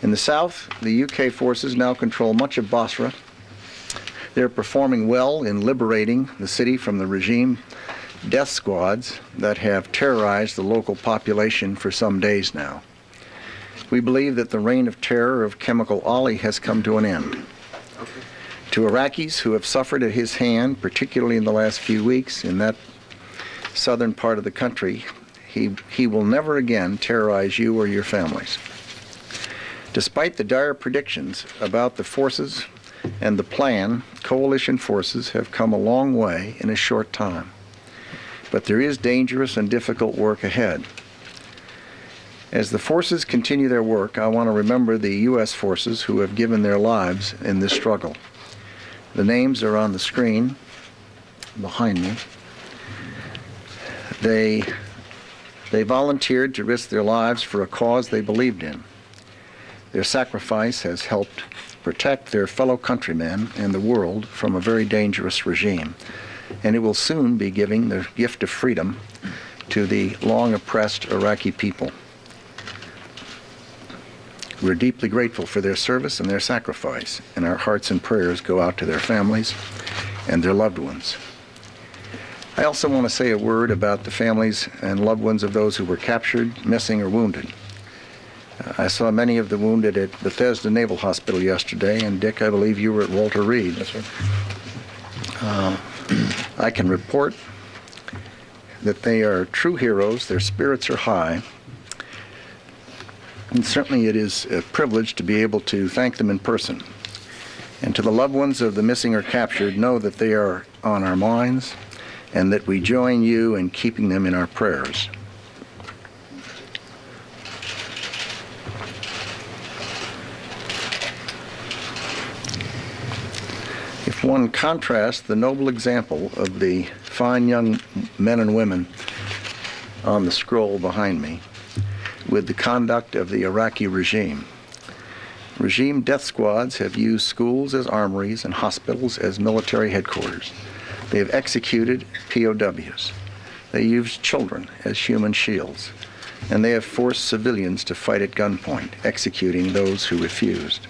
In the south, the UK forces now control much of Basra. They're performing well in liberating the city from the regime death squads that have terrorized the local population for some days now. We believe that the reign of terror of Chemical Ali has come to an end. To Iraqis who have suffered at his hand, particularly in the last few weeks in that southern part of the country, he will never again terrorize you or your families. Despite the dire predictions about the forces and the plan, coalition forces have come a long way in a short time. But there is dangerous and difficult work ahead. As the forces continue their work, I want to remember the U.S. forces who have given their lives in this struggle. The names are on the screen behind me. They volunteered to risk their lives for a cause they believed in. Their sacrifice has helped protect their fellow countrymen and the world from a very dangerous regime, and it will soon be giving the gift of freedom to the long oppressed Iraqi people. We're deeply grateful for their service and their sacrifice, and our hearts and prayers go out to their families and their loved ones. I also want to say a word about the families and loved ones of those who were captured, missing, or wounded. I saw many of the wounded at Bethesda Naval Hospital yesterday, and Dick, I believe you were at Walter Reed. Yes, sir. I can report that they are true heroes, their spirits are high, and certainly it is a privilege to be able to thank them in person. And to the loved ones of the missing or captured, know that they are on our minds and that we join you in keeping them in our prayers. If one contrasts the noble example of the fine young men and women on the scroll behind me with the conduct of the Iraqi regime death squads have used schools as armories and hospitals as military headquarters. They have executed POWs. They used children as human shields. And they have forced civilians to fight at gunpoint, executing those who refused.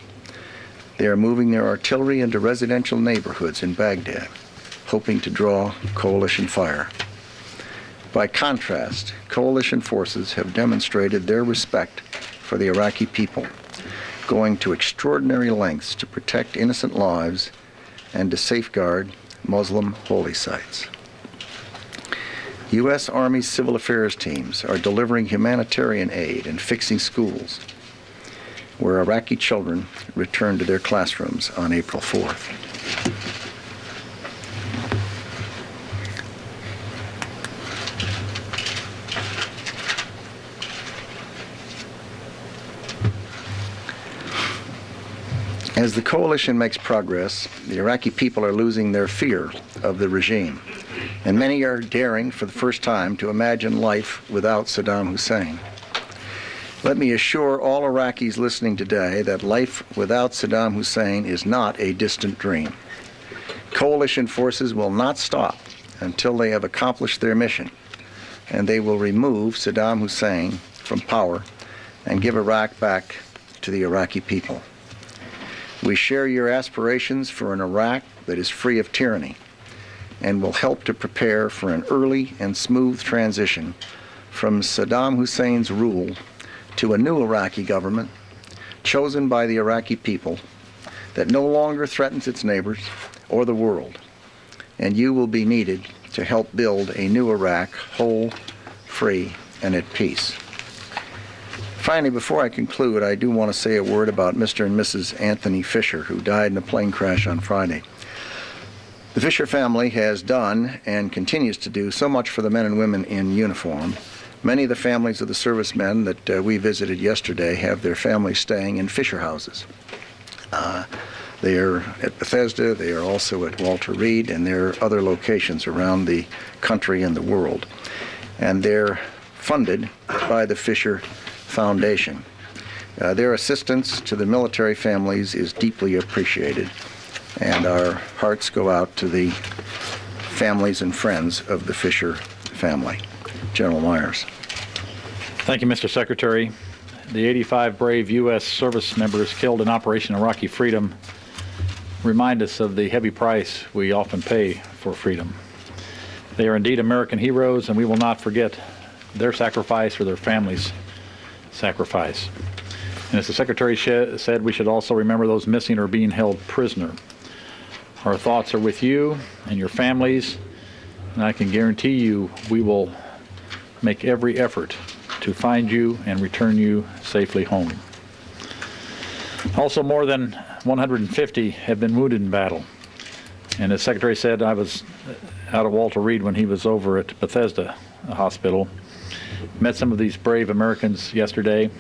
They are moving their artillery into residential neighborhoods in Baghdad, hoping to draw coalition fire. By contrast, coalition forces have demonstrated their respect for the Iraqi people, going to extraordinary lengths to protect innocent lives and to safeguard Muslim holy sites. U.S. Army Civil Affairs teams are delivering humanitarian aid and fixing schools, where Iraqi children returned to their classrooms on April 4th. As the coalition makes progress, the Iraqi people are losing their fear of the regime, and many are daring for the first time to imagine life without Saddam Hussein. Let me assure all Iraqis listening today that life without Saddam Hussein is not a distant dream. Coalition forces will not stop until they have accomplished their mission, and they will remove Saddam Hussein from power and give Iraq back to the Iraqi people. We share your aspirations for an Iraq that is free of tyranny and will help to prepare for an early and smooth transition from Saddam Hussein's rule to a new Iraqi government chosen by the Iraqi people that no longer threatens its neighbors or the world. And you will be needed to help build a new Iraq, whole, free, and at peace. Finally, before I conclude, I do want to say a word about Mr. and Mrs. Anthony Fisher, who died in a plane crash on Friday. The Fisher family has done and continues to do so much for the men and women in uniform. Many of the families of the servicemen that we visited yesterday have their families staying in Fisher houses. They are at Bethesda, they are also at Walter Reed, and there are other locations around the country and the world. And they're funded by the Fisher Foundation. Their assistance to the military families is deeply appreciated, and our hearts go out to the families and friends of the Fisher family. General Myers. Thank you, Mr. Secretary. the 85 brave U.S. service members killed in Operation Iraqi Freedom remind us of the heavy price we often pay for freedom. They are indeed American heroes, and we will not forget their sacrifice or their families' sacrifice. And as the Secretary said, we should also remember those missing or being held prisoner. Our thoughts are with you and your families, and I can guarantee you we will make every effort to find you and return you safely home. Also, more than 150 have been wounded in battle. And as Secretary said, I was out at Walter Reed when he was over at Bethesda Hospital. Met some of these brave Americans yesterday.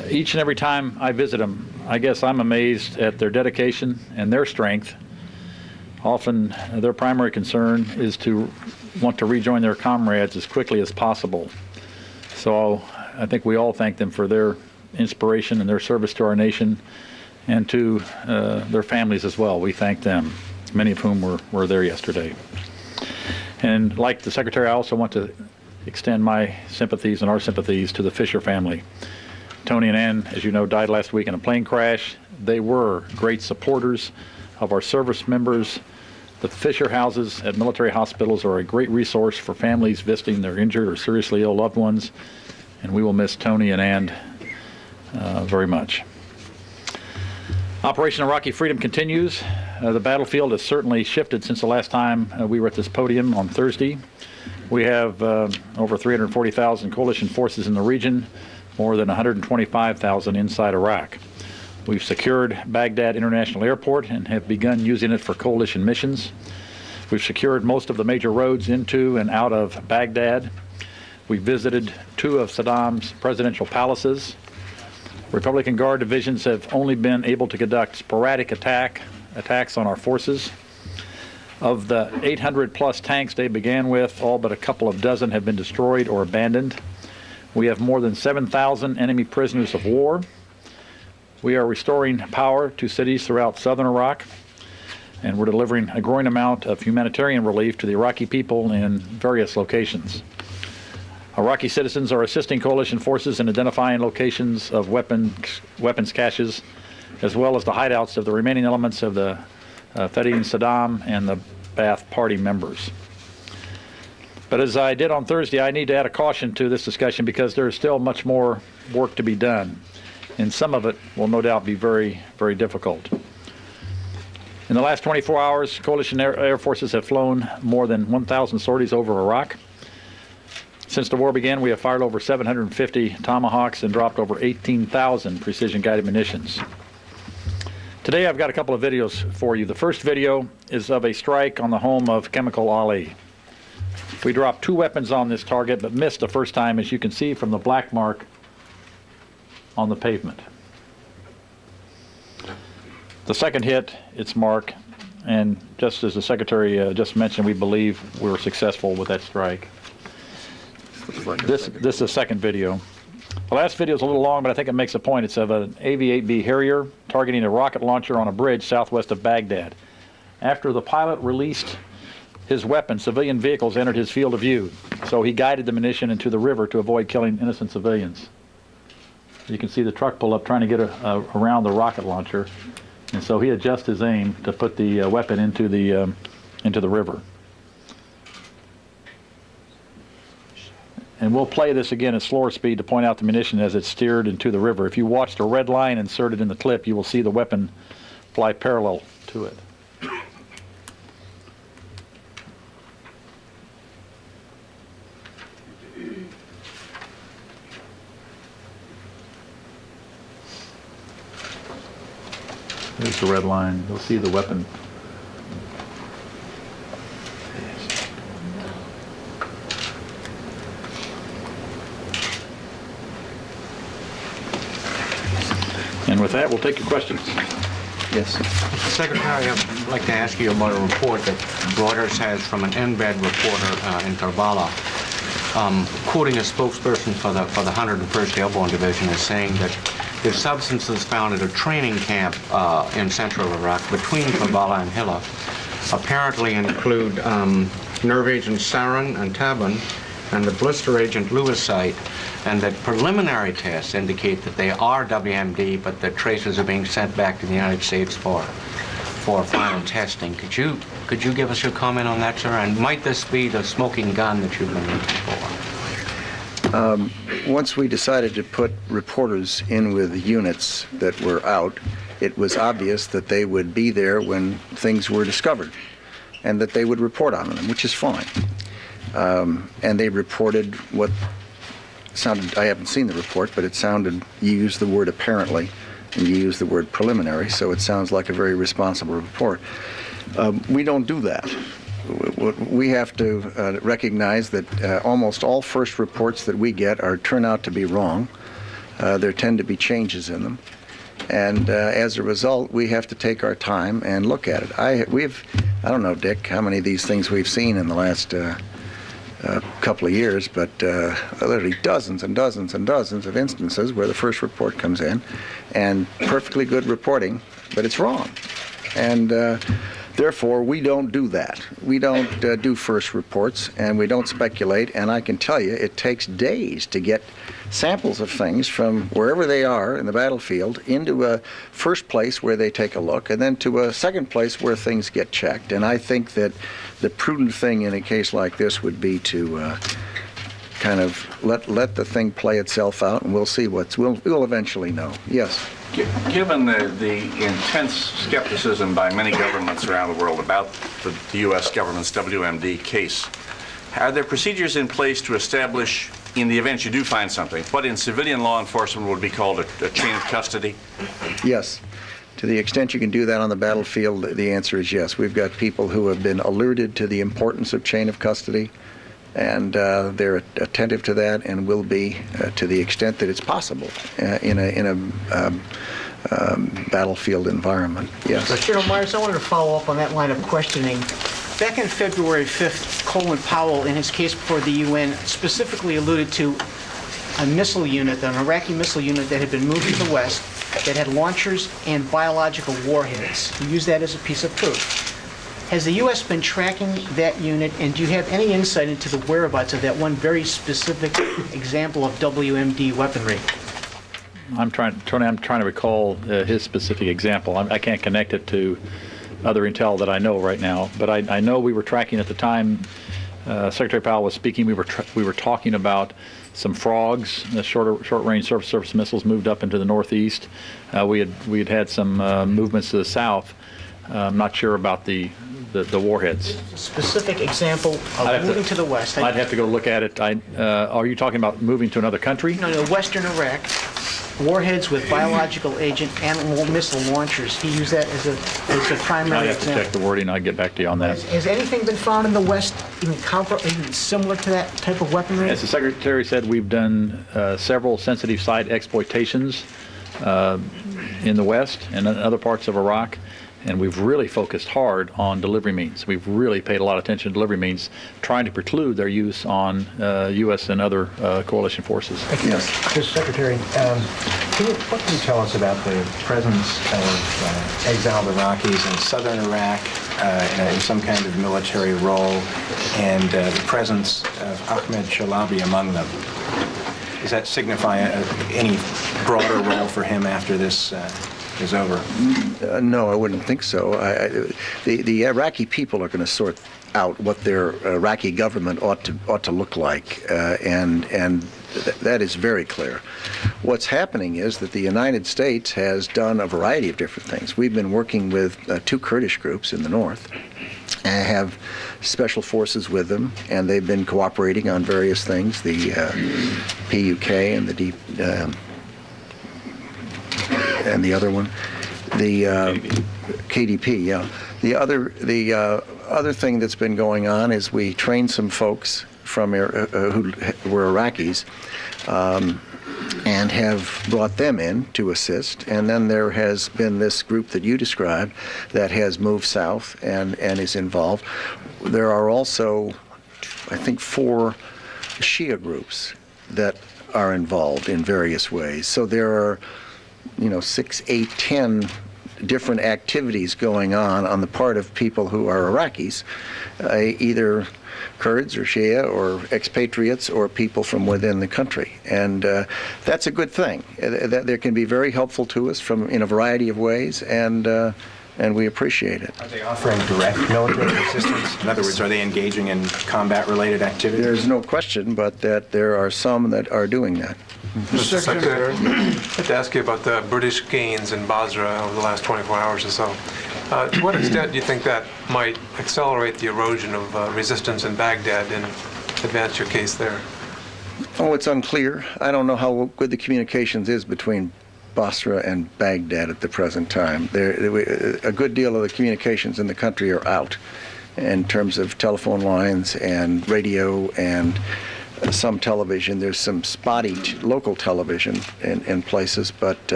Each and every time I visit them, I guess I'm amazed at their dedication and their strength. Often their primary concern is to want to rejoin their comrades as quickly as possible. So I think we all thank them for their inspiration and their service to our nation, and to their families as well. We thank them, many of whom were there yesterday. And like the Secretary, I also want to extend my sympathies and our sympathies to the Fisher family. Tony and Ann, as you know, died last week in a plane crash. They were great supporters of our service members. The Fisher houses at military hospitals are a great resource for families visiting their injured or seriously ill loved ones, and we will miss Tony and Ann very much. Operation Iraqi Freedom continues. The battlefield has certainly shifted since the last time we were at this podium on Thursday. We have over 340,000 coalition forces in the region, more than 125,000 inside Iraq. We've secured Baghdad International Airport and have begun using it for coalition missions. We've secured most of the major roads into and out of Baghdad. We visited 2 of Saddam's presidential palaces. Republican Guard divisions have only been able to conduct sporadic attacks on our forces. Of the 800 plus tanks they began with, all but a couple of dozen have been destroyed or abandoned. We have more than 7,000 enemy prisoners of war. We are restoring power to cities throughout southern Iraq, and we're delivering a growing amount of humanitarian relief to the Iraqi people in various locations. Iraqi citizens are assisting coalition forces in identifying locations of weapons caches, as well as the hideouts of the remaining elements of the Fedayeen Saddam and the Ba'ath Party members. But as I did on Thursday, I need to add a caution to this discussion because there is still much more work to be done, and some of it will no doubt be very, very difficult. In the last 24 hours, coalition air forces have flown more than 1,000 sorties over Iraq. Since the war began, we have fired over 750 Tomahawks and dropped over 18,000 precision-guided munitions. Today I've got a couple of videos for you. The first video is of a strike on the home of Chemical Ali. We dropped 2 weapons on this target, but missed the first time, as you can see from the black mark on the pavement. The second hit, its mark, and just as the Secretary just mentioned, we believe we were successful with that strike. This is the second video. The last video is a little long, but I think it makes a point. It's of an AV-8B Harrier targeting a rocket launcher on a bridge southwest of Baghdad. After the pilot released his weapon, civilian vehicles entered his field of view, so he guided the munition into the river to avoid killing innocent civilians. You can see the truck pull up trying to get around the rocket launcher, and so he adjusts his aim to put the weapon into the river. And we'll play this again at slower speed to point out the munition as it's steered into the river. If you watch the red line inserted in the clip, you will see the weapon fly parallel to it. There's the red line. You'll see the weapon. And with that, we'll take your questions. Yes. Mr. Secretary, I'd like to ask you about a report that Reuters has from an embed reporter in Karbala, quoting a spokesperson for the 101st Airborne Division as saying that the substances found at a training camp in central Iraq between Karbala and Hilla apparently include nerve agents sarin and tabun and the blister agent lewisite, and that preliminary tests indicate that they are WMD, but the traces are being sent back to the United States for final testing. Could you give us your comment on that, sir? And might this be the smoking gun that you've been looking for? Once we decided to put reporters in with units that were out, it was obvious that they would be there when things were discovered and that they would report on them, which is fine. And they reported what sounded, I haven't seen the report, but it sounded, you used the word apparently, and you used the word preliminary, so it sounds like a very responsible report. We don't do that. We have to recognize that almost all first reports that we get turn out to be wrong. There tend to be changes in them. And as a result, we have to take our time and look at it. I don't know, Dick, how many of these things we've seen in the last couple of years, but literally dozens and dozens and dozens of instances where the first report comes in and perfectly good reporting, but it's wrong. And therefore, we don't do that. We don't do first reports, and we don't speculate, and I can tell you it takes days to get samples of things from wherever they are in the battlefield into a first place where they take a look, and then to a second place where things get checked. And I think that the prudent thing in a case like this would be to kind of let the thing play itself out, and we'll see we'll eventually know. Yes. Given the intense skepticism by many governments around the world about the U.S. government's WMD case, are there procedures in place to establish, in the event you do find something, what in civilian law enforcement would be called a chain of custody? Yes. To the extent you can do that on the battlefield, the answer is yes. We've got people who have been alerted to the importance of chain of custody, and they're attentive to that and will be to the extent that it's possible in a battlefield environment. Yes. General Myers, I wanted to follow up on that line of questioning. Back on February 5th, Colin Powell, in his case before the UN, specifically alluded to a missile unit, an Iraqi missile unit that had been moved to the west that had launchers and biological warheads. He used that as a piece of proof. Has the U.S. been tracking that unit, and do you have any insight into the whereabouts of that one very specific example of WMD weaponry? I'm trying to recall his specific example. I can't connect it to other intel that I know right now, but I know we were tracking at the time Secretary Powell was speaking. We were talking about some frogs, short-range surface missiles moved up into the northeast. We had some movements to the south. I'm not sure about the warheads. Specific example of moving to the west. I'd have to go look at it. Are you talking about moving to another country? No, western Iraq. Warheads with biological agent and missile launchers. He used that as a primary example. I'd have to check the wording. I'll get back to you on that. Has anything been found in the West even similar to that type of weaponry? As the Secretary said, we've done several sensitive site exploitations in the West and in other parts of Iraq. And we've really focused hard on delivery means. We've really paid a lot of attention to delivery means, trying to preclude their use on U.S. and other coalition forces. Yes. Mr. Secretary, what can you tell us about the presence of exiled Iraqis in southern Iraq in some kind of military role, and the presence of Ahmed Chalabi among them? Does that signify any broader role for him after this is over? No, I wouldn't think so. The Iraqi people are going to sort out what their Iraqi government ought to look like, and that is very clear. What's happening is that the United States has done a variety of different things. We've been working with two Kurdish groups in the north, and have special forces with them, and they've been cooperating on various things. The PUK and the and the other one, the KDP. Yeah. The other thing that's been going on is we trained some folks from who were Iraqis, and have brought them in to assist. And then there has been this group that you described that has moved south and is involved. There are also, I think, 4 Shia groups that are involved in various ways. So there are 6, 8, 10 different activities going on the part of people who are Iraqis, either Kurds or Shia or expatriates or people from within the country. And that's a good thing. That can be very helpful to us in a variety of ways, and we appreciate it. Are they offering direct military assistance? In other words, are they engaging in combat-related activities? There's no question but that there are some that are doing that. Mr. Secretary, I'd like to ask you about the British gains in Basra over the last 24 hours or so. To what extent do you think that might accelerate the erosion of resistance in Baghdad and advance your case there? Oh, it's unclear. I don't know how good the communications is between Basra and Baghdad at the present time. A good deal of the communications in the country are out in terms of telephone lines and radio and some television. There's some spotty local television in places, but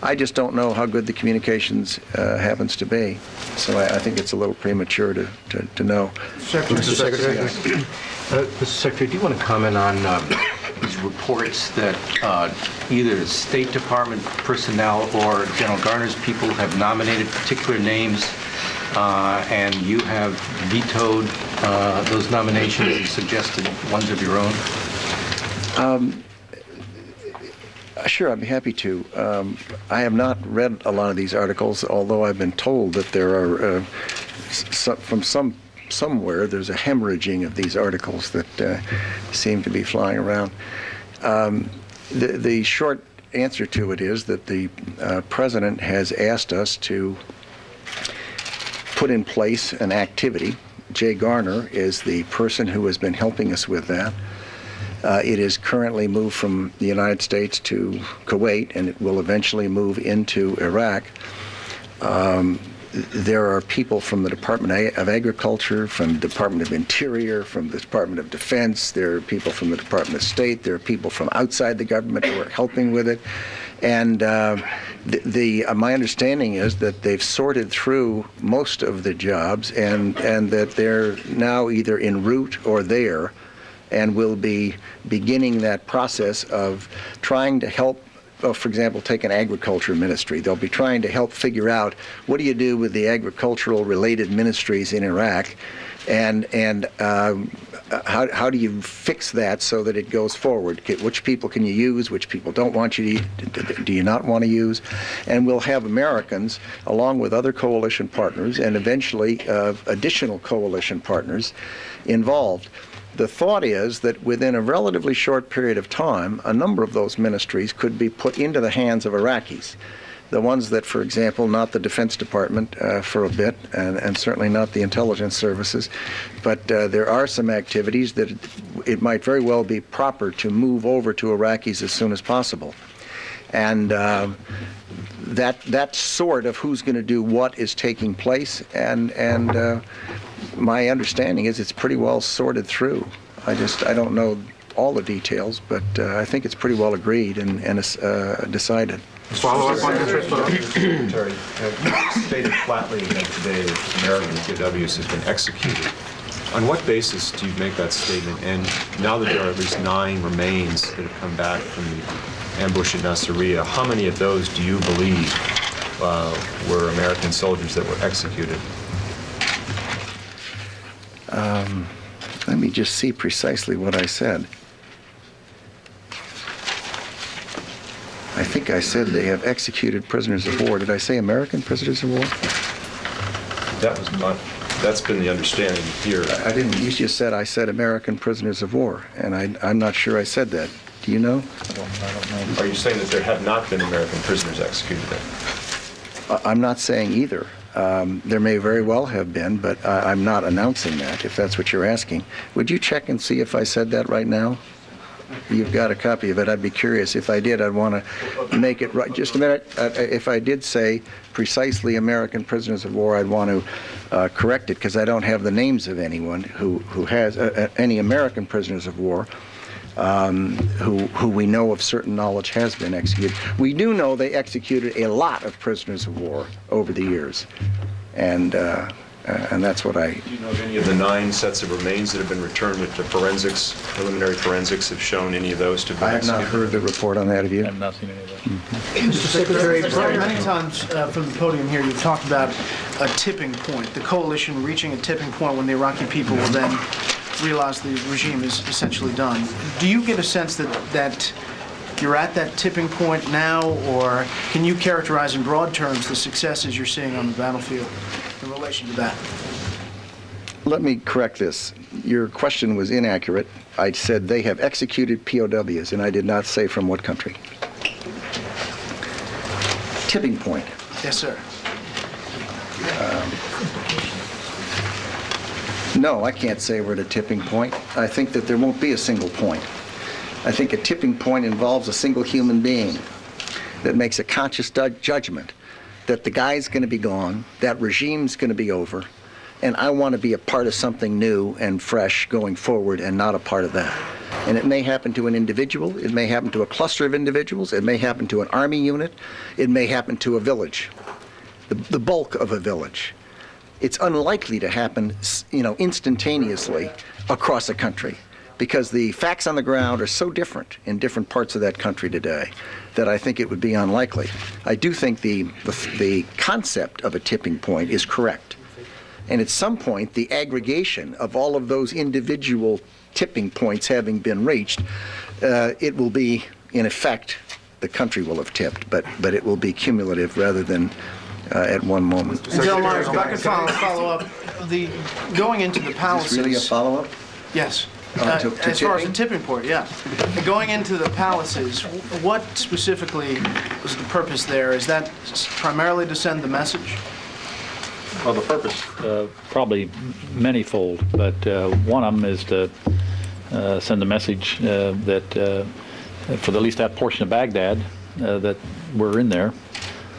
I just don't know how good the communications happens to be. So I think it's a little premature to know. Mr. Secretary, Mr. Secretary, do you want to comment on these reports that either the State Department personnel or General Garner's people have nominated particular names and you have vetoed those nominations and suggested ones of your own? Sure, I'd be happy to. I have not read a lot of these articles, although I've been told that there are, somewhere, there's a hemorrhaging of these articles that seem to be flying around. The short answer to it is that the President has asked us to put in place an activity. Jay Garner is the person who has been helping us with that. It is currently moved from the United States to Kuwait, and it will eventually move into Iraq. There are people from the Department of Agriculture, from the Department of Interior, from the Department of Defense. There are people from the Department of State. There are people from outside the government who are helping with it. And my understanding is that they've sorted through most of the jobs and that they're now either en route or there, and will be beginning that process of trying to help. For example, take an agriculture ministry. They'll be trying to help figure out what do you do with the agricultural related ministries in Iraq, and how do you fix that so that it goes forward? Which people can you use? Which people do you not want to use? And we'll have Americans, along with other coalition partners, and eventually additional coalition partners involved. The thought is that within a relatively short period of time, a number of those ministries could be put into the hands of Iraqis. The ones that, for example, not the Defense Department for a bit, and certainly not the intelligence services, but there are some activities that it might very well be proper to move over to Iraqis as soon as possible. And that sort of who's going to do what is taking place, and my understanding is it's pretty well sorted through. I don't know all the details, but I think it's pretty well agreed and decided. Follow up on this, Secretary, you stated flatly that today American POWs have been executed. On what basis do you make that statement? And now that there are at least 9 remains that have come back from the ambush in Nasiriyah, how many of those do you believe were American soldiers that were executed? Let me just see precisely what I said. I think I said they have executed prisoners of war. Did I say American prisoners of war? That's been the understanding here. I didn't. You just said I said American prisoners of war, and I'm not sure I said that. Do you know? I don't know. Are you saying that there have not been American prisoners executed then? I'm not saying either. There may very well have been, but I'm not announcing that, if that's what you're asking. Would you check and see if I said that right now? You've got a copy of it. I'd be curious. If I did, I'd want to make it right. Just a minute. If I did say precisely American prisoners of war, I'd want to correct it, because I don't have the names of anyone who has any American prisoners of war who we know of certain knowledge has been executed. We do know they executed a lot of prisoners of war over the years, and that's what I... Do you know if any of the 9 sets of remains that have been returned to forensics, preliminary forensics, have shown any of those to be I have executed? not heard the report on that, have you? I have not seen any of that. Mr. Secretary, many times from the podium here, you've talked about a tipping point, the coalition reaching a tipping point when the Iraqi people will then realize the regime is essentially done. Do you get a sense that you're at that tipping point now, or can you characterize in broad terms the successes you're seeing on the battlefield in relation to that? Let me correct this. Your question was inaccurate. I said they have executed POWs, and I did not say from what country. Tipping point. Yes, sir. No, I can't say we're at a tipping point. I think that there won't be a single point. I think a tipping point involves a single human being that makes a conscious judgment that the guy's going to be gone, that regime's going to be over, and I want to be a part of something new and fresh going forward and not a part of that. And it may happen to an individual, it may happen to a cluster of individuals, it may happen to an army unit, it may happen to a village, the bulk of a village. It's unlikely to happen, instantaneously across a country, because the facts on the ground are so different in different parts of that country today that I think it would be unlikely. I do think the concept of a tipping point is correct. And at some point, the aggregation of all of those individual tipping points having been reached, it will be, in effect, the country will have tipped, but it will be cumulative rather than at one moment. General Myers, if I could follow up, going into the Is palaces. this really a follow-up? Yes. To As far as the tipping? tipping point, yeah. Going into the palaces, what specifically was the purpose there? Is that primarily to send the message? Well, the purpose, probably manyfold, but one of them is to send the message that for at least that portion of Baghdad that we're in there,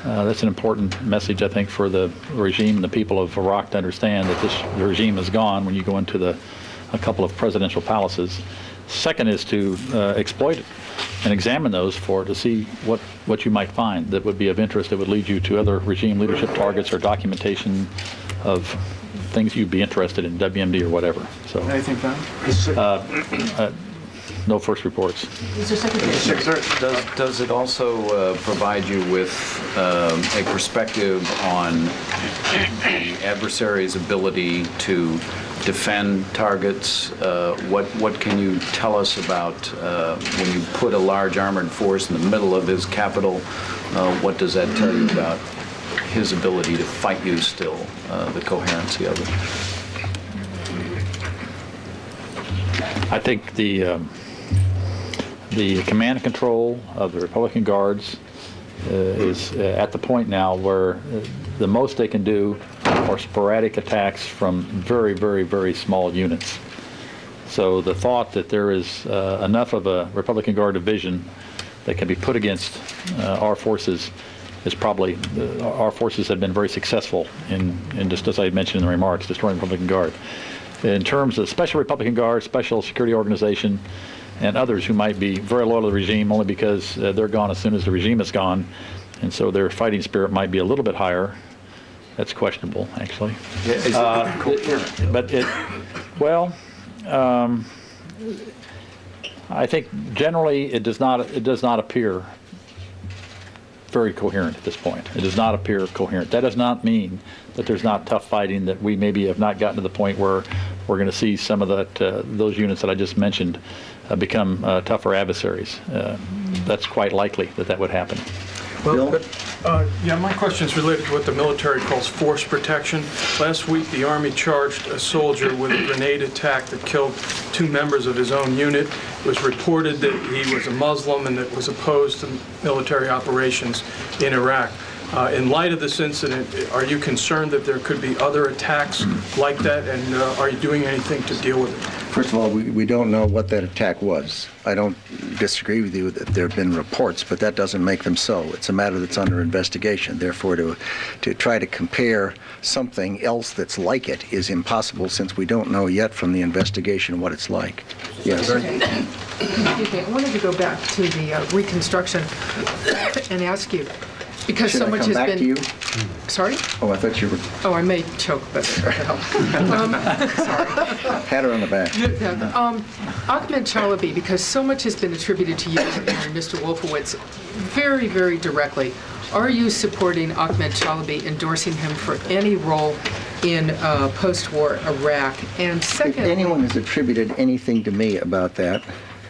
that's an important message, I think, for the regime and the people of Iraq to understand that the regime is gone when you go into a couple of presidential palaces. Second is to exploit it and examine those to see what you might find that would be of interest, that would lead you to other regime leadership targets or documentation of things you'd be interested in, WMD or whatever. So, Anything found? no first reports. Does it also provide you with a perspective on the adversary's ability to defend targets? What can you tell us about when you put a large armored force in the middle of his capital? What does that tell you about his ability to fight you still, the coherency of it? I think the command and control of the Republican Guards is at the point now where the most they can do are sporadic attacks from very, very, very small units. So the thought that there is enough of a Republican Guard division that can be put against our forces is probably, our forces have been very successful in just as I mentioned in the remarks, destroying the Republican Guard. In terms of Special Republican Guard, Special Security Organization, and others who might be very loyal to the regime only because they're gone as soon as the regime is gone, and so their fighting spirit might be a little bit higher. That's questionable, actually. I think generally it does not appear very coherent at this point. It does not appear coherent. That does not mean that there's not tough fighting, that we maybe have not gotten to the point where we're going to see some of those units that I just mentioned become tougher adversaries. That's quite likely that would happen. Bill? Yeah, my question is related to what the military calls force protection. Last week, the Army charged a soldier with a grenade attack that killed 2 members of his own unit. It was reported that he was a Muslim and that was opposed to military operations in Iraq. In light of this incident, are you concerned that there could be other attacks like that, and are you doing anything to deal with it? First of all, we don't know what that attack was. I don't disagree with you that there have been reports, but that doesn't make them so. It's a matter that's under investigation. Therefore, to try to compare something else that's like it is impossible, since we don't know yet from the investigation what it's like. Yes. Excuse me, I wanted to go back to the reconstruction and ask you, because Should so I much come has back been... to you? Sorry? Oh, I thought you were... Oh, I may choke, but... Sorry. Pat her on the back. Ahmed Chalabi, because so much has been attributed to you and Mr. Wolfowitz, very, very directly, are you supporting Ahmed Chalabi, endorsing him for any role in post-war Iraq? And If second, anyone has attributed anything to me about that,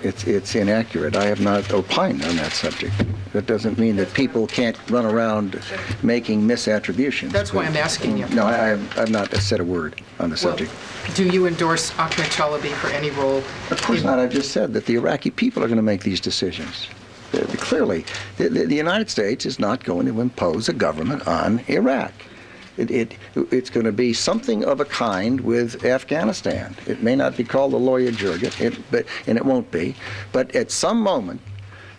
it's inaccurate. I have not opined on that subject. That doesn't mean that people can't run around making misattributions. that's why I'm asking you. No, I've not said a word on the Well, subject. do you endorse Ahmed Chalabi for any role? Of course not. I've just said that the Iraqi people are going to make these decisions. Clearly, the United States is not going to impose a government on Iraq. It's going to be something of a kind with Afghanistan. It may not be called the Loya Jirga, and it won't be. But at some moment,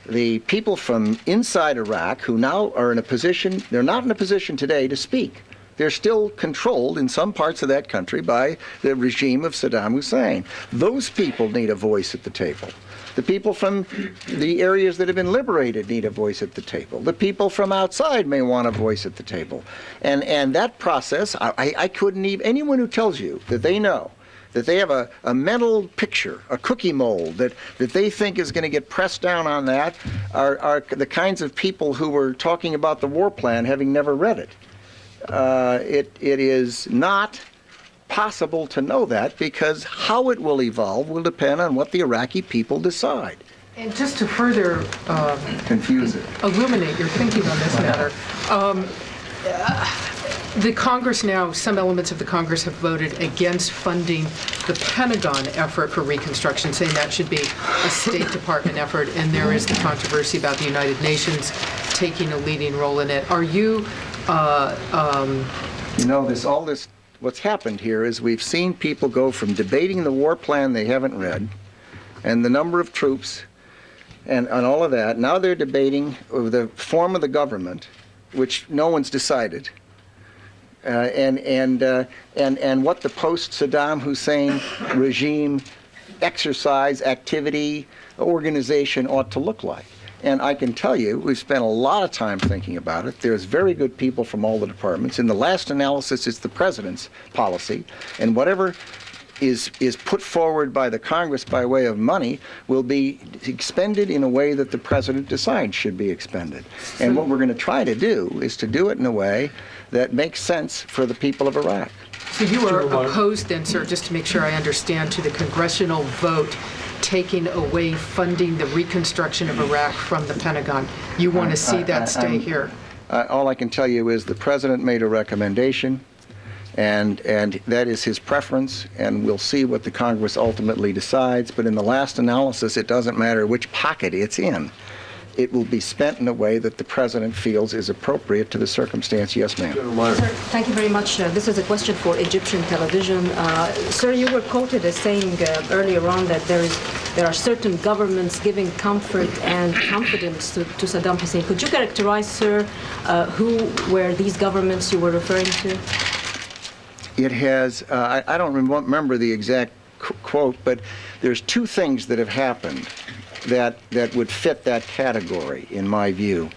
the people from inside Iraq who now are in a position, they're not in a position today to speak. They're still controlled in some parts of that country by the regime of Saddam Hussein. Those people need a voice at the table. The people from the areas that have been liberated need a voice at the table. The people from outside may want a voice at the table. And that process, I couldn't even, anyone who tells you that they know, that they have a mental picture, a cookie mold that they think is going to get pressed down on that are the kinds of people who were talking about the war plan having never read it. It is not possible to know that, because how it will evolve will depend on what the Iraqi people decide. And just to further Confuse it. illuminate your thinking on this matter, the Congress now, some elements of the Congress have voted against funding the Pentagon effort for reconstruction, saying that should be a State Department effort, and there is the controversy about the United Nations taking a leading role in it. Are you... You know, what's happened here is we've seen people go from debating the war plan they haven't read and the number of troops and all of that. Now they're debating the form of the government, which no one's decided, and what the post-Saddam Hussein regime exercise, activity, organization ought to look like. And I can tell you, we've spent a lot of time thinking about it. There's very good people from all the departments. In the last analysis, it's the president's policy, and whatever is put forward by the Congress by way of money will be expended in a way that the president decides should be expended. And what we're going to try to do is to do it in a way that makes sense for the people of Iraq. So you are opposed then, sir, just to make sure I understand, to the congressional vote taking away funding the reconstruction of Iraq from the Pentagon. You want to see that stay here? All I can tell you is the president made a recommendation, and that is his preference, and we'll see what the Congress ultimately decides. But in the last analysis, it doesn't matter which pocket it's in. It will be spent in a way that the president feels is appropriate to the circumstance. Yes, ma'am. Sir, thank you very much. This is a question for Egyptian television. Sir, you were quoted as saying earlier on that there are certain governments giving comfort and confidence to Saddam Hussein. Could you characterize, sir, who were these governments you were referring to? It has, I don't remember the exact quote, but there's two things that have happened that would fit that category, in my view.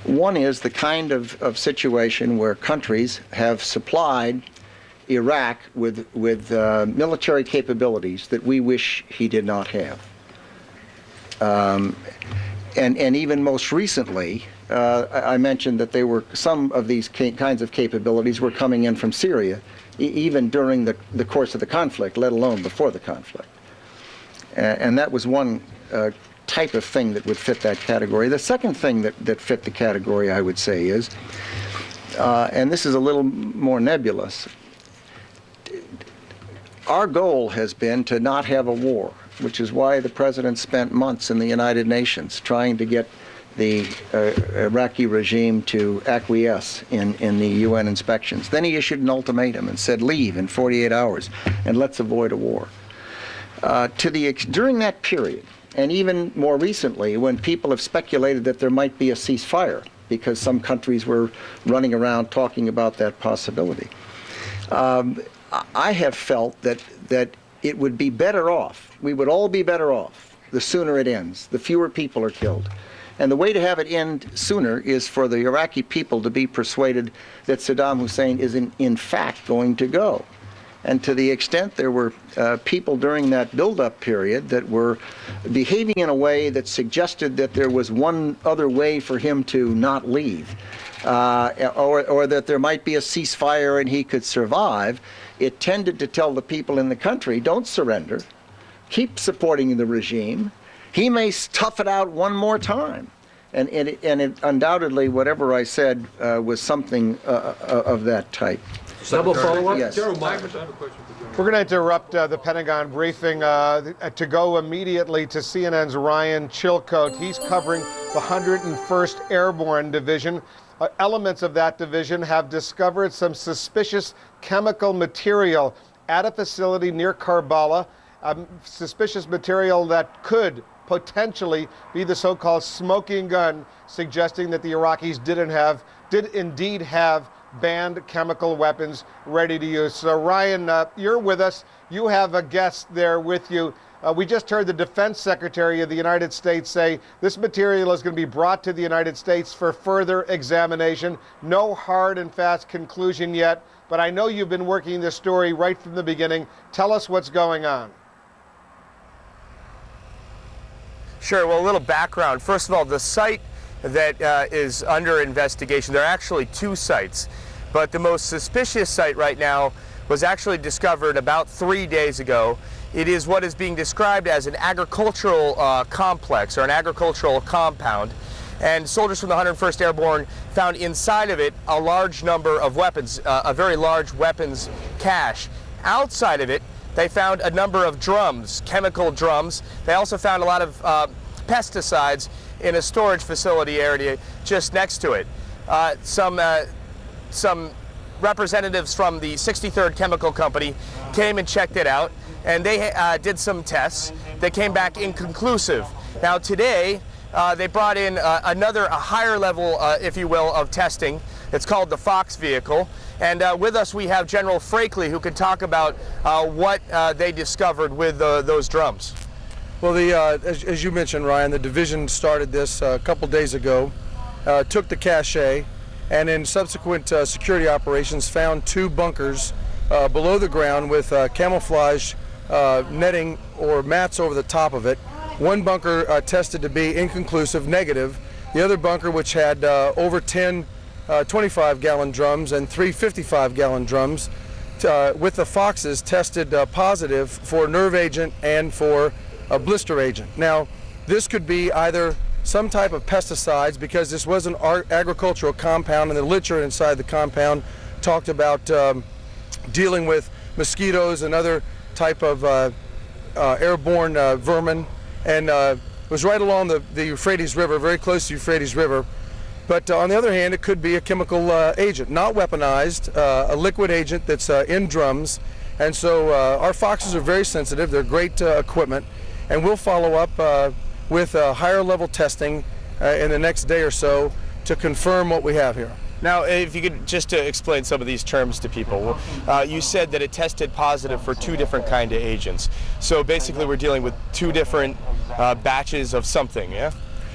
One is the kind of situation where countries have supplied Iraq with military capabilities that we wish he did not have. And even most recently, I mentioned that some of these kinds of capabilities were coming in from Syria, even during the course of the conflict, let alone before the conflict. And that was one type of thing that would fit that category. The second thing that fit the category, I would say, is, and this is a little more nebulous, our goal has been to not have a war, which is why the president spent months in the United Nations trying to get the Iraqi regime to acquiesce in the UN inspections. Then he issued an ultimatum and said, leave in 48 hours and let's avoid a war. During that period, and even more recently, when people have speculated that there might be a ceasefire because some countries were running around talking about that possibility, I have felt that it would be better off, we would all be better off, the sooner it ends, the fewer people are killed. And the way to have it end sooner is for the Iraqi people to be persuaded that Saddam Hussein is in fact going to go. And to the extent there were people during that build-up period that were behaving in a way that suggested that there was one other way for him to not leave, or that there might be a ceasefire and he could survive, it tended to tell the people in the country, don't surrender, keep supporting the regime. He may tough it out one more time. And it undoubtedly, whatever I said was something of that type. Double follow-up? Yes. General Myers, I have a question for General. We're going to interrupt the Pentagon briefing to go immediately to CNN's Ryan Chilcote. He's covering the 101st Airborne Division. Elements of that division have discovered some suspicious chemical material at a facility near Karbala, suspicious material that could potentially be the so-called smoking gun, suggesting that the Iraqis did indeed have banned chemical weapons ready to use. So Ryan, you're with us. You have a guest there with you. We just heard the Defense Secretary of the United States say this material is going to be brought to the United States for further examination. No hard and fast conclusion yet, but I know you've been working this story right from the beginning. Tell us what's going on. Sure, well, a little background. First of all, the site that is under investigation, there are actually two sites, but the most suspicious site right now was actually discovered about 3 days ago. It is what is being described as an agricultural complex or an agricultural compound, and soldiers from the 101st Airborne found inside of it a large number of weapons, a very large weapons cache. Outside of it, they found a number of drums, chemical drums. They also found a lot of pesticides in a storage facility area just next to it. Some representatives from the 63rd Chemical Company came and checked it out, and they did some tests that came back inconclusive. Now today, they brought in a higher level, if you will, of testing. It's called the Fox vehicle. And with us we have General Frakely, who can talk about what they discovered with those drums. Well, as you mentioned, Ryan, the division started this a couple days ago, took the cache, and in subsequent security operations found two bunkers below the ground with camouflage netting or mats over the top of it. One bunker tested to be inconclusive, negative. The other bunker, which had over 10 25-gallon drums and 3 55-gallon drums, with the Foxes tested positive for nerve agent and for a blister agent. Now, this could be either some type of pesticides, because this was an agricultural compound, and the literature inside the compound talked about dealing with mosquitoes and other type of airborne vermin, and it was right along the Euphrates River, very close to Euphrates River. But on the other hand, it could be a chemical agent, not weaponized, a liquid agent that's in drums. And so our Foxes are very sensitive. They're great equipment, and we'll follow up with higher level testing in the next day or so to confirm what we have here. Now, if you could just explain some of these terms to people. You said that it tested positive for two different kind of agents. So basically we're dealing with two different batches of something, yeah?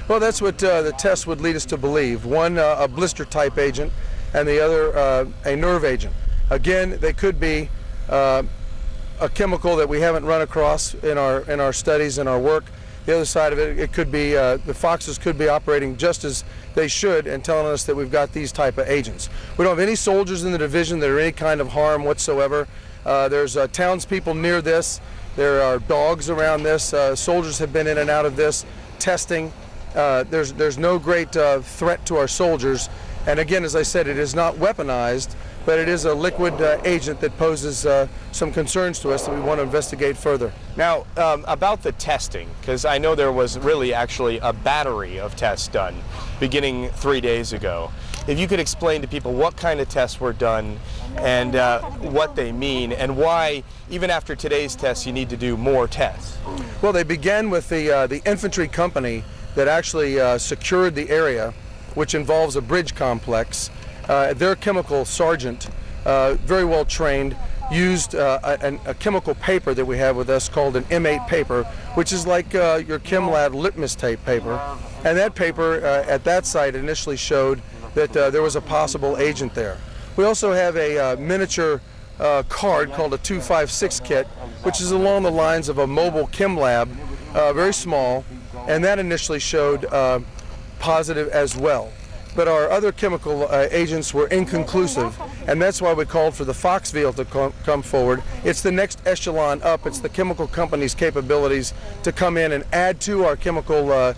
Well, that's what the test would lead us to believe. One, a blister type agent, and the other, a nerve agent. Again, they could be a chemical that we haven't run across in our studies and our work. The other side of it, it could be the Foxes could be operating just as they should and telling us that we've got these type of agents. We don't have any soldiers in the division that are any kind of harm whatsoever. There's townspeople near this. There are dogs around this. Soldiers have been in and out of this testing. There's no great threat to our soldiers. And again, as I said, it is not weaponized, but it is a liquid agent that poses some concerns to us that we want to investigate further. Now, about the testing, because I know there was really actually a battery of tests done beginning 3 days ago. If you could explain to people what kind of tests were done and what they mean, and why, even after today's tests, you need to do more tests. Well, they began with the infantry company that actually secured the area, which involves a bridge complex. Their chemical sergeant, very well trained, used a chemical paper that we have with us called an M8 paper, which is like your Chem Lab litmus tape paper. And that paper at that site initially showed that there was a possible agent there. We also have a miniature card called a 256 kit, which is along the lines of a mobile Chem Lab, very small, and that initially showed positive as well. but our other chemical agents were inconclusive, and that's why we called for the Foxville to come forward. It's the next echelon up. It's the chemical company's capabilities to come in and add to our chemical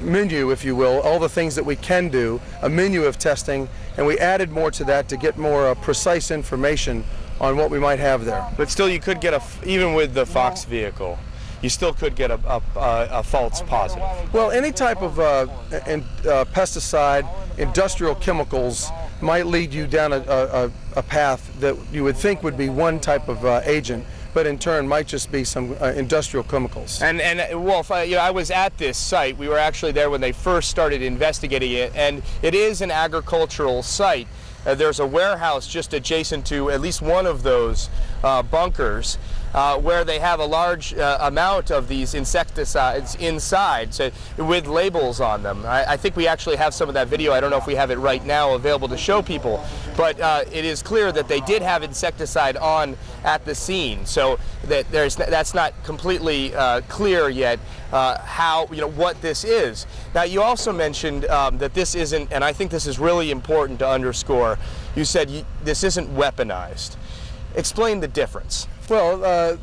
menu, if you will, all the things that we can do, a menu of testing, and we added more to that to get more precise information on what we might have there. But still, you could get even with the Fox vehicle, you still could get a false positive. Well, any type of pesticide, industrial chemicals might lead you down a path that you would think would be one type of agent, but in turn might just be some industrial chemicals. And Wolf, I was at this site. We were actually there when they first started investigating it, and it is an agricultural site. There's a warehouse just adjacent to at least one of those bunkers where they have a large amount of these insecticides inside, so, with labels on them. I think we actually have some of that video. I don't know if we have it right now available to show people, but it is clear that they did have insecticide on at the scene, so that that's not completely clear yet how, what this is. Now, you also mentioned that this isn't, and I think this is really important to underscore, you said this isn't weaponized. Explain the difference. Well,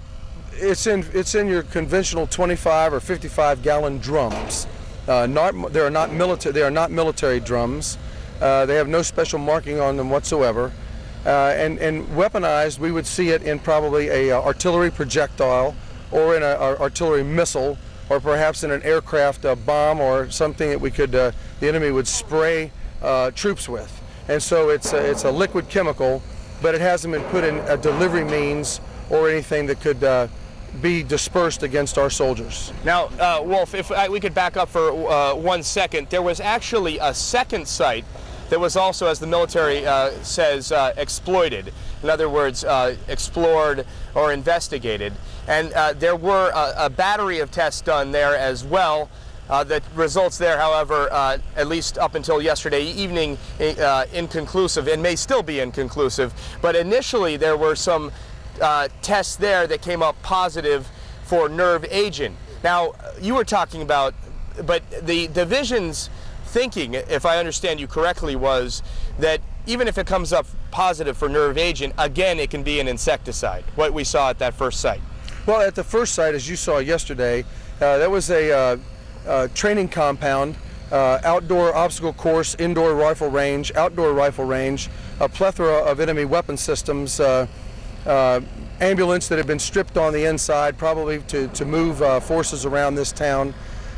it's in your conventional 25 or 55 gallon drums. They are not military drums. They have no special marking on them whatsoever. And weaponized, we would see it in probably a artillery projectile, or in an artillery missile, or perhaps in an aircraft bomb, or something that we could the enemy would spray troops with. And so it's a liquid chemical, but it hasn't been put in a delivery means or anything that could be dispersed against our soldiers. Now, Wolf, if we could back up for 1 second, there was actually a second site that was also, as the military says, exploited. In other words, explored or investigated. And there were a battery of tests done there as well. The results there, however, at least up until yesterday evening, inconclusive, and may still be inconclusive. But initially, there were some tests there that came up positive for nerve agent. Now, you were talking about, but the division's thinking, if I understand you correctly, was that even if it comes up positive for nerve agent, again, it can be an insecticide, what we saw at that first site. Well, at the first site, as you saw yesterday, that was a training compound, outdoor obstacle course, indoor rifle range, outdoor rifle range, a plethora of enemy weapon systems, ambulance that had been stripped on the inside, probably to move forces around this town,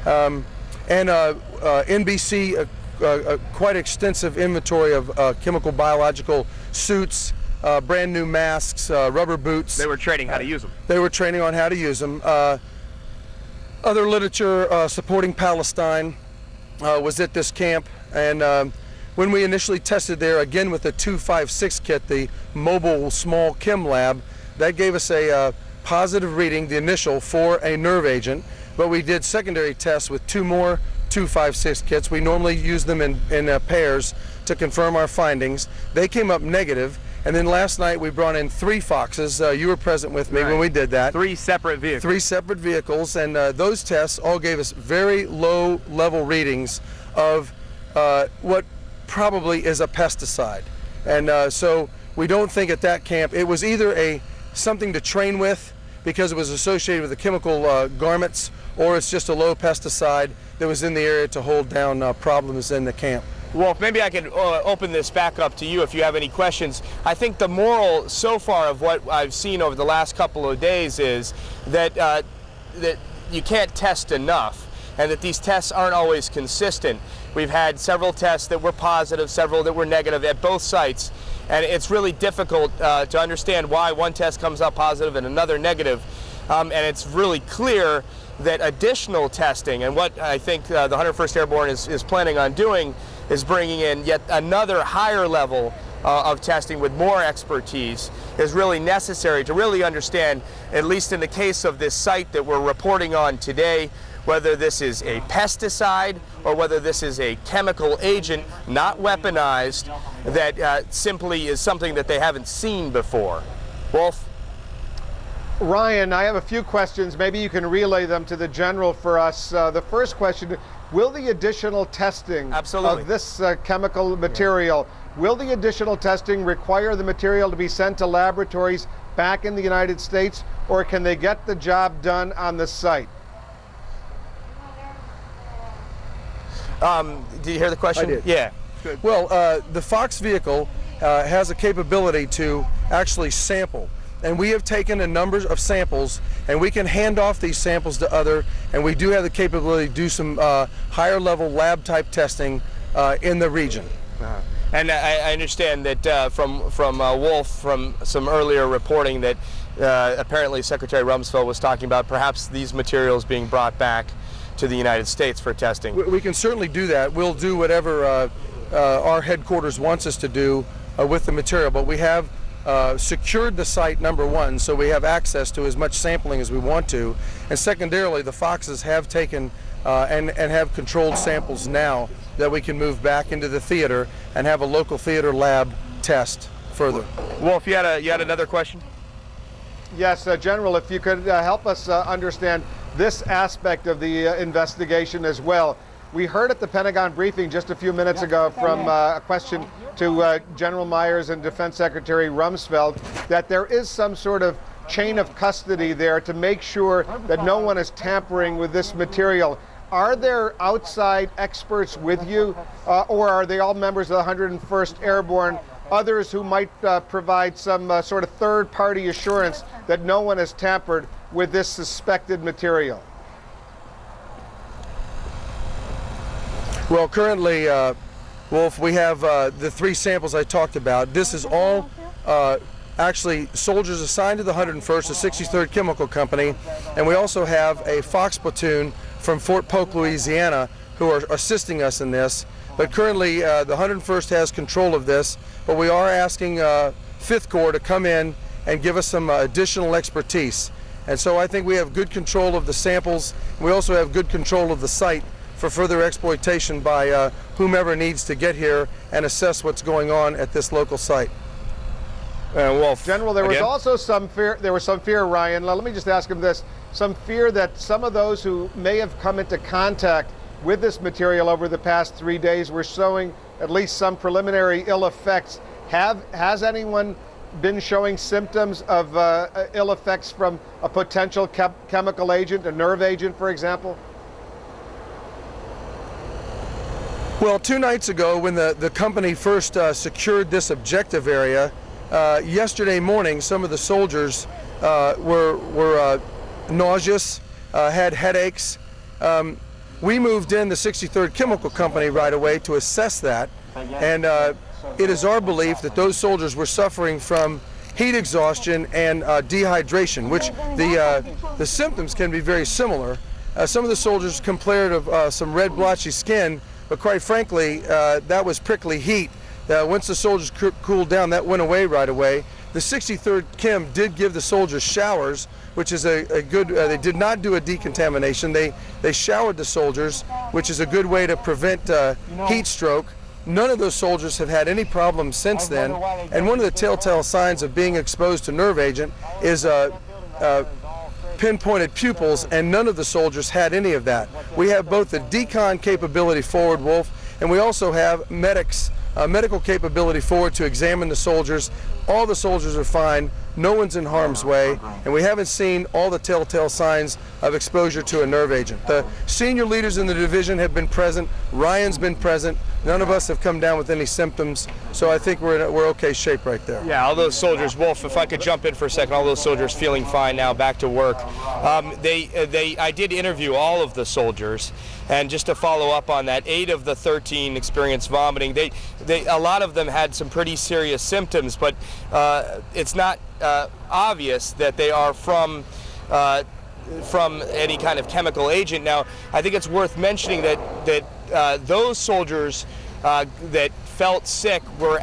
and NBC, quite extensive inventory of chemical biological suits, brand new masks, rubber boots. They were training how to use them. They were training on how to use them. Other literature supporting Palestine was at this camp, and when we initially tested there, again with the 256 kit, the mobile small chem lab, that gave us a positive reading, the initial, for a nerve agent, but we did secondary tests with 2 more 256 kits. We normally use them in pairs to confirm our findings. They came up negative, and then last night we brought in 3 Foxes. You were present with me when we did that. 3 separate vehicles. 3 separate vehicles, and those tests all gave us very low level readings of what probably is a pesticide. And so we don't think at that camp, it was either something to train with because it was associated with the chemical garments, or it's just a low pesticide that was in the area to hold down problems in the camp. Wolf, maybe I could open this back up to you if you have any questions. I think the moral so far of what I've seen over the last couple of days is that that you can't test enough, and that these tests aren't always consistent. We've had several tests that were positive, several that were negative at both sites, and it's really difficult to understand why one test comes up positive and another negative. And it's really clear that additional testing, and what I think the 101st Airborne is planning on doing, is bringing in yet another higher level of testing with more expertise, is really necessary to really understand, at least in the case of this site that we're reporting on today, whether this is a pesticide or whether this is a chemical agent, not weaponized, that simply is something that they haven't seen before. Wolf? Ryan, I have a few questions. Maybe you can relay them to the general for us. The first question, Will the additional testing Absolutely. of this chemical material, will the additional testing require the material to be sent to laboratories back in the United States, or can they get the job done on the site? Do you hear the question? I did. Yeah. Well, the Fox vehicle has a capability to actually sample. And we have taken a number of samples, and we can hand off these samples to other, and we do have the capability to do some higher level lab type testing in the region. And I understand that from Wolf, from some earlier reporting, that apparently Secretary Rumsfeld was talking about perhaps these materials being brought back to the United States for testing. We can certainly do that. We'll do whatever our headquarters wants us to do with the material, but we have secured the site, number one, so we have access to as much sampling as we want to. And secondarily, the Foxes have taken and have controlled samples now that we can move back into the theater and have a local theater lab test further. Wolf, you had another question? Yes, General, if you could help us understand this aspect of the investigation as well. We heard at the Pentagon briefing just a few minutes ago from a question to General Myers and Defense Secretary Rumsfeld that there is some sort of chain of custody there to make sure that no one is tampering with this material. Are there outside experts with you, or are they all members of the 101st Airborne, others who might provide some sort of third-party assurance that no one has tampered with this suspected material? Well, currently, Wolf, we have the three samples I talked about. This is all actually soldiers assigned to the 101st, the 63rd Chemical Company, and we also have a Fox platoon from Fort Polk, Louisiana, who are assisting us in this. But currently, the 101st has control of this, but we are asking 5th Corps to come in and give us some additional expertise. And so I think we have good control of the samples. We also have good control of the site for further exploitation by whomever needs to get here and assess what's going on at this local site. Wolf. General, there was also some fear. There was some fear, Ryan. Let me just ask him this: some fear that some of those who may have come into contact with this material over the past 3 days were showing at least some preliminary ill effects. Has anyone been showing symptoms of ill effects from a potential chemical agent, a nerve agent, for example? Well, 2 nights ago, when the company first secured this objective area, yesterday morning, some of the soldiers were nauseous, had headaches. We moved in the 63rd Chemical Company right away to assess that, and it is our belief that those soldiers were suffering from heat exhaustion and dehydration, which the symptoms can be very similar. Some of the soldiers complained of some red blotchy skin, but quite frankly, that was prickly heat. Once the soldiers cooled down, that went away right away. The 63rd Chem did give the soldiers showers, which is a good, they did not do a decontamination. They showered the soldiers, which is a good way to prevent heat stroke. None of those soldiers have had any problems since then. And one of the telltale signs of being exposed to nerve agent is pinpointed pupils, and none of the soldiers had any of that. We have both the decon capability forward, Wolf, and we also have medical capability forward to examine the soldiers. All the soldiers are fine, no one's in harm's way, and we haven't seen all the telltale signs of exposure to a nerve agent. The senior leaders in the division have been present, Ryan's been present, none of us have come down with any symptoms, so I think we're okay shape right there. Yeah, all those soldiers, Wolf, if I could jump in for a second, all those soldiers feeling fine now, back to work. I did interview all of the soldiers, and just to follow up on that, 8 of the 13 experienced vomiting. A lot of them had some pretty serious symptoms, but it's not obvious that they are from any kind of chemical agent. Now, I think it's worth mentioning that those soldiers that felt sick were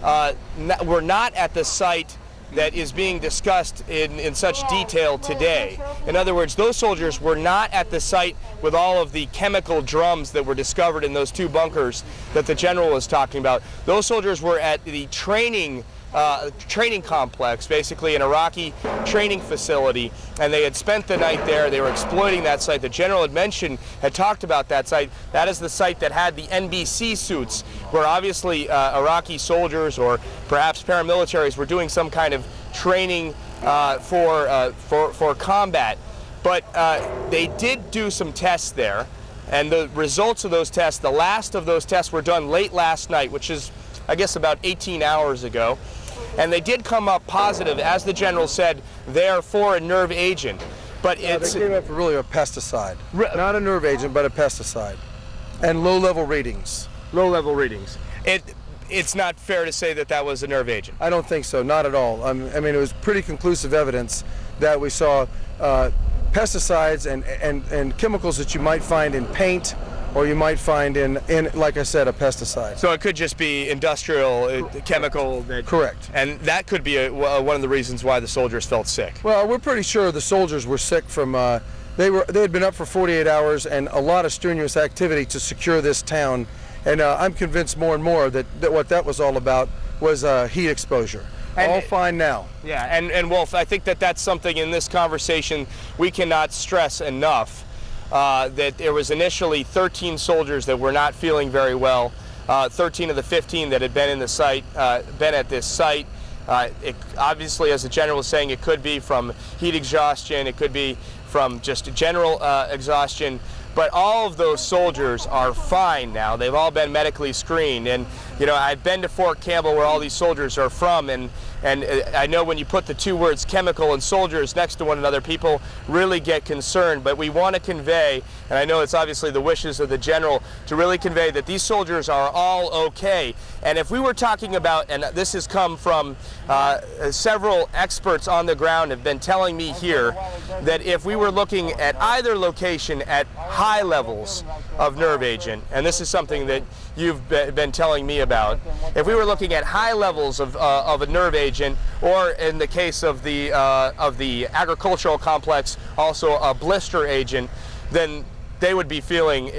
not at the site that is being discussed in such detail today. In other words, those soldiers were not at the site with all of the chemical drums that were discovered in those 2 bunkers that the general was talking about. Those soldiers were at the training training complex, basically an Iraqi training facility, and they had spent the night there. They were exploiting that site. The general had talked about that site. That is the site that had the NBC suits, where obviously Iraqi soldiers or perhaps paramilitaries were doing some kind of training for combat. But they did do some tests there, and the results of those tests, the last of those tests were done late last night, which is, I guess, about 18 hours ago. And they did come up positive, as the general said, they're for a nerve agent. But it's... They came up for really a pesticide. Not a nerve agent, but a pesticide. And low-level readings. Low-level readings. It's not fair to say that that was a nerve agent. I don't think so, not at all. I mean, it was pretty conclusive evidence that we saw pesticides and chemicals that you might find in paint, or you might find in, like I said, a pesticide. So it could just be industrial chemical. Correct. And that could be one of the reasons why the soldiers felt sick. Well, we're pretty sure the soldiers were sick from, they had been up for 48 hours and a lot of strenuous activity to secure this town. And I'm convinced more and more that what that was all about was heat exposure. All fine now. Yeah, and Wolf, I think that that's something in this conversation we cannot stress enough. That there was initially 13 soldiers that were not feeling very well. 13 of the 15 that had been in the site, been at this site. Obviously, as the general was saying, it could be from heat exhaustion, it could be from just general exhaustion. But all of those soldiers are fine now. They've all been medically screened. And, you know, I've been to Fort Campbell, where all these soldiers are from, and I know when you put the two words chemical and soldiers next to one another, people really get concerned. But we want to convey, and I know it's obviously the wishes of the general, to really convey that these soldiers are all okay. And if we were talking about, and this has come from several experts on the ground have been telling me here, that if we were looking at either location at high levels of nerve agent, and this is something that you've been telling me about, if we were looking at high levels of a nerve agent, or in the case of the agricultural complex, also a blister agent, then they would be feeling,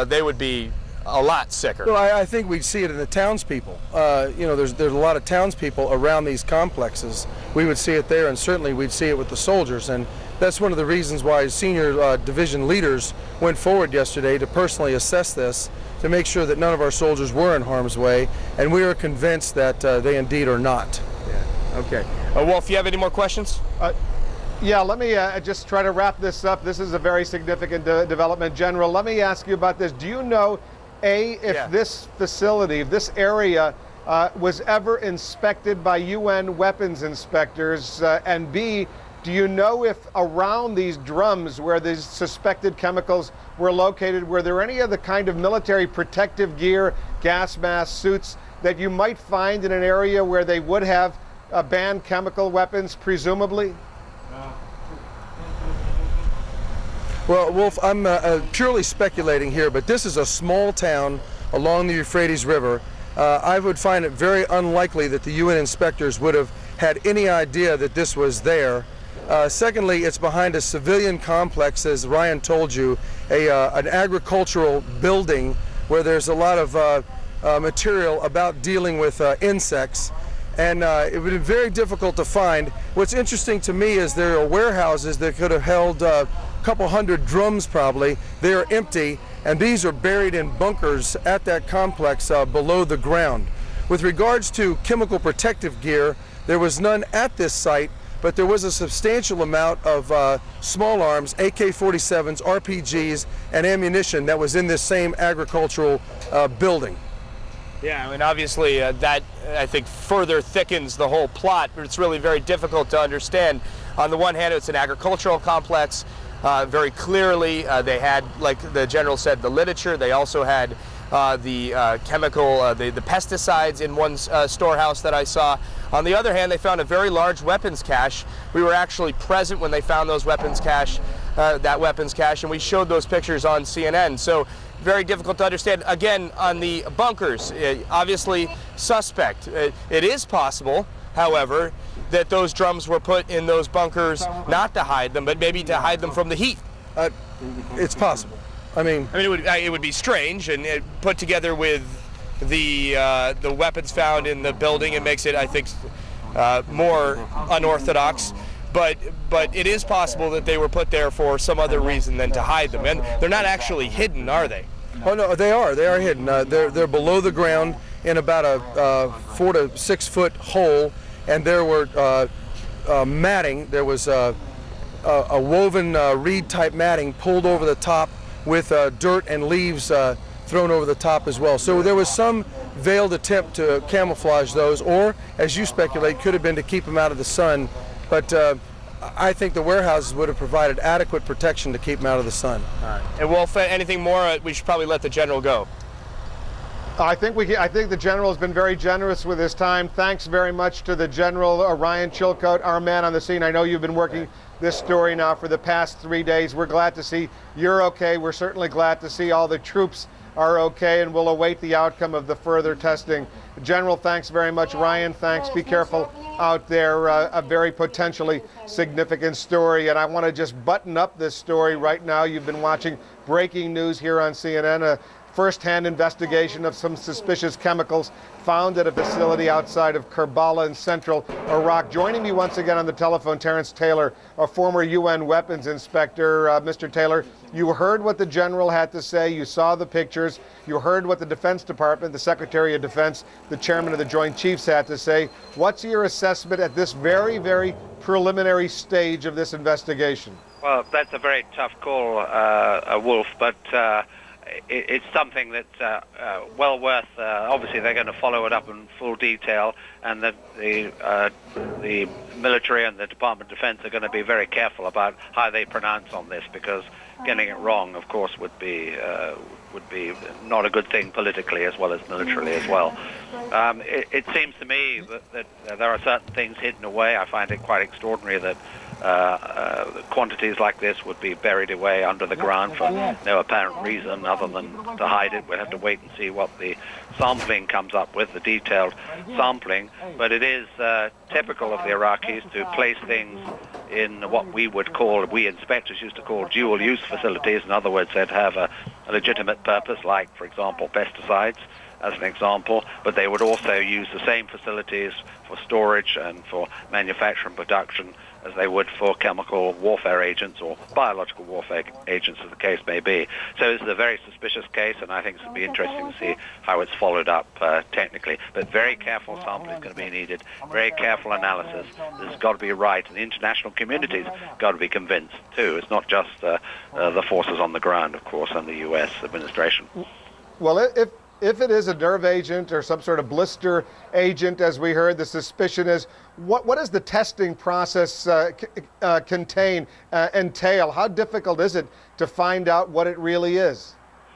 they would be a lot sicker. Well, I think we'd see it in the townspeople. You know, there's a lot of townspeople around these complexes. We would see it there, and certainly we'd see it with the soldiers. And that's one of the reasons why senior division leaders went forward yesterday to personally assess this, to make sure that none of our soldiers were in harm's way, and we are convinced that they indeed are not. Yeah. Okay. Wolf, you have any more questions? Yeah, let me just try to wrap this up. This is a very significant development. General, let me ask you about this. Do you know, if this facility, if this area was ever inspected by UN weapons inspectors, and B, do you know if around these drums where these suspected chemicals were located, were there any of the kind of military protective gear, gas mask, suits that you might find in an area where they would have banned chemical weapons, presumably? Well, Wolf, I'm purely speculating here, but this is a small town along the Euphrates River. I would find it very unlikely that the UN inspectors would have had any idea that this was there. Secondly, it's behind a civilian complex, as Ryan told you, an agricultural building where there's a lot of material about dealing with insects. And it would be very difficult to find. What's interesting to me is there are warehouses that could have held a couple hundred drums probably. They are empty, and these are buried in bunkers at that complex below the ground. With regards to chemical protective gear, there was none at this site, but there was a substantial amount of small arms, AK-47s, RPGs, and ammunition that was in this same agricultural building. Yeah, I mean, obviously that, I think, further thickens the whole plot, but it's really very difficult to understand. On the one hand, it's an agricultural complex. Very clearly, they had, like the general said, the literature. They also had the chemical, the pesticides in one storehouse that I saw. On the other hand, they found a very large weapons cache. We were actually present when they found those weapons cache, that weapons cache, and we showed those pictures on CNN. So very difficult to understand. Again, on the bunkers, obviously suspect. It is possible, however, that those drums were put in those bunkers not to hide them, but maybe to hide them from the heat. It's possible. I mean, it would be strange and put together with the weapons found in the building. It makes it, I think, more unorthodox. But it is possible that they were put there for some other reason than to hide them. And they're not actually hidden, are they? Oh no, they are. They are hidden. They're below the ground in about a 4 to 6 foot hole, and there were matting. There was a woven reed type matting pulled over the top with dirt and leaves thrown over the top as well. So there was some veiled attempt to camouflage those, or as you speculate, could have been to keep them out of the sun. But I think the warehouses would have provided adequate protection to keep them out of the sun. And Wolf, anything more? We should probably let the general go. I think the general has been very generous with his time. Thanks very much to the general, Ryan Chilcote, our man on the scene. I know you've been working this story now for the past 3 days. We're glad to see you're okay. We're certainly glad to see all the troops are okay, and we'll await the outcome of the further testing. General, thanks very much. Ryan, thanks. Be careful out there. A very potentially significant story, and I want to just button up this story right now. You've been watching breaking news here on CNN. A first-hand investigation of some suspicious chemicals found at a facility outside of Karbala in central Iraq. Joining me once again on the telephone, Terrence Taylor, a former UN weapons inspector. Mr. Taylor, you heard what the general had to say. You saw the pictures. You heard what the Defense Department, the Secretary of Defense, the chairman of the Joint Chiefs had to say. What's your assessment at this very, very preliminary stage of this investigation? Well, that's a very tough call, Wolf, but it's something that's well worth. Obviously, they're going to follow it up in full detail, and the military and the Department of Defense are going to be very careful about how they pronounce on this, because getting it wrong, of course, would be not a good thing politically as well as militarily as well. It seems to me that there are certain things hidden away. I find it quite extraordinary that quantities like this would be buried away under the ground for no apparent reason other than to hide it. We'll have to wait and see what the sampling comes up with, the detailed sampling. But it is typical of the Iraqis to place things in what we inspectors used to call dual-use facilities. In other words, they'd have a legitimate purpose, like, for example, pesticides, as an example, but they would also use the same facilities for storage and for manufacture and production as they would for chemical warfare agents or biological warfare agents, as the case may be. So this is a very suspicious case, and I think it's going to be interesting to see how it's followed up technically. But very careful sampling is going to be needed, very careful analysis. This has got to be right, and the international community's got to be convinced too. It's not just the forces on the ground, of course, and the U.S. administration. Well, if it is a nerve agent or some sort of blister agent, as we heard, the suspicion is, what does the testing process entail? How difficult is it to find out what it really is?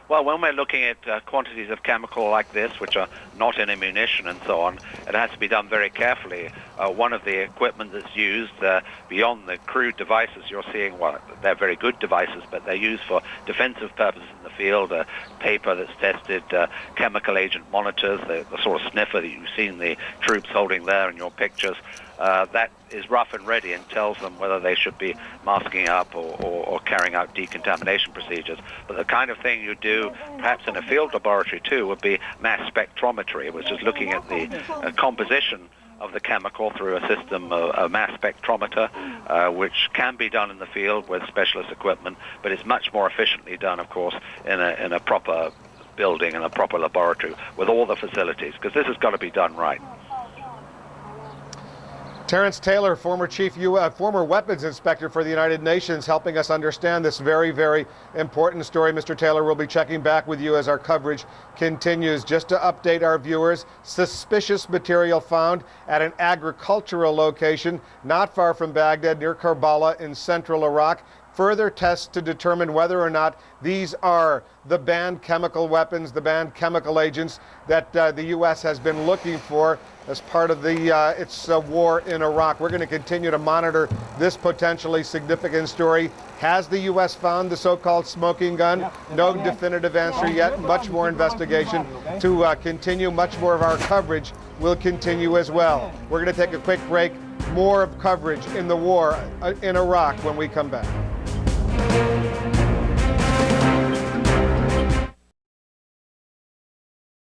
Well, when we're looking at quantities of chemical like this, which are not in ammunition and so on, it has to be done very carefully. One of the equipment that's used, beyond the crude devices you're seeing, well, they're very good devices, but they're used for defensive purposes in the field, paper that's tested, chemical agent monitors, the sort of sniffer that you've seen the troops holding there in your pictures. That is rough and ready and tells them whether they should be masking up or carrying out decontamination procedures. But the kind of thing you do, perhaps in a field laboratory too, would be mass spectrometry, which is looking at the composition of the chemical through a system of mass spectrometer, which can be done in the field with specialist equipment, but it's much more efficiently done, of course, in a proper building and a proper laboratory with all the facilities, because this has got to be done right. Terrence Taylor, former weapons inspector for the United Nations, helping us understand this very, very important story. Mr. Taylor, we'll be checking back with you as our coverage continues. Just to update our viewers, suspicious material found at an agricultural location not far from Baghdad, near Karbala in central Iraq. Further tests to determine whether or not these are the banned chemical weapons, the banned chemical agents that the U.S. has been looking for as part of its war in Iraq. We're going to continue to monitor this potentially significant story. Has the U.S. found the so-called smoking gun? No definitive answer yet. Much more investigation to continue. Much more of our coverage will continue as well. We're going to take a quick break. More of coverage in the war in Iraq when we come back.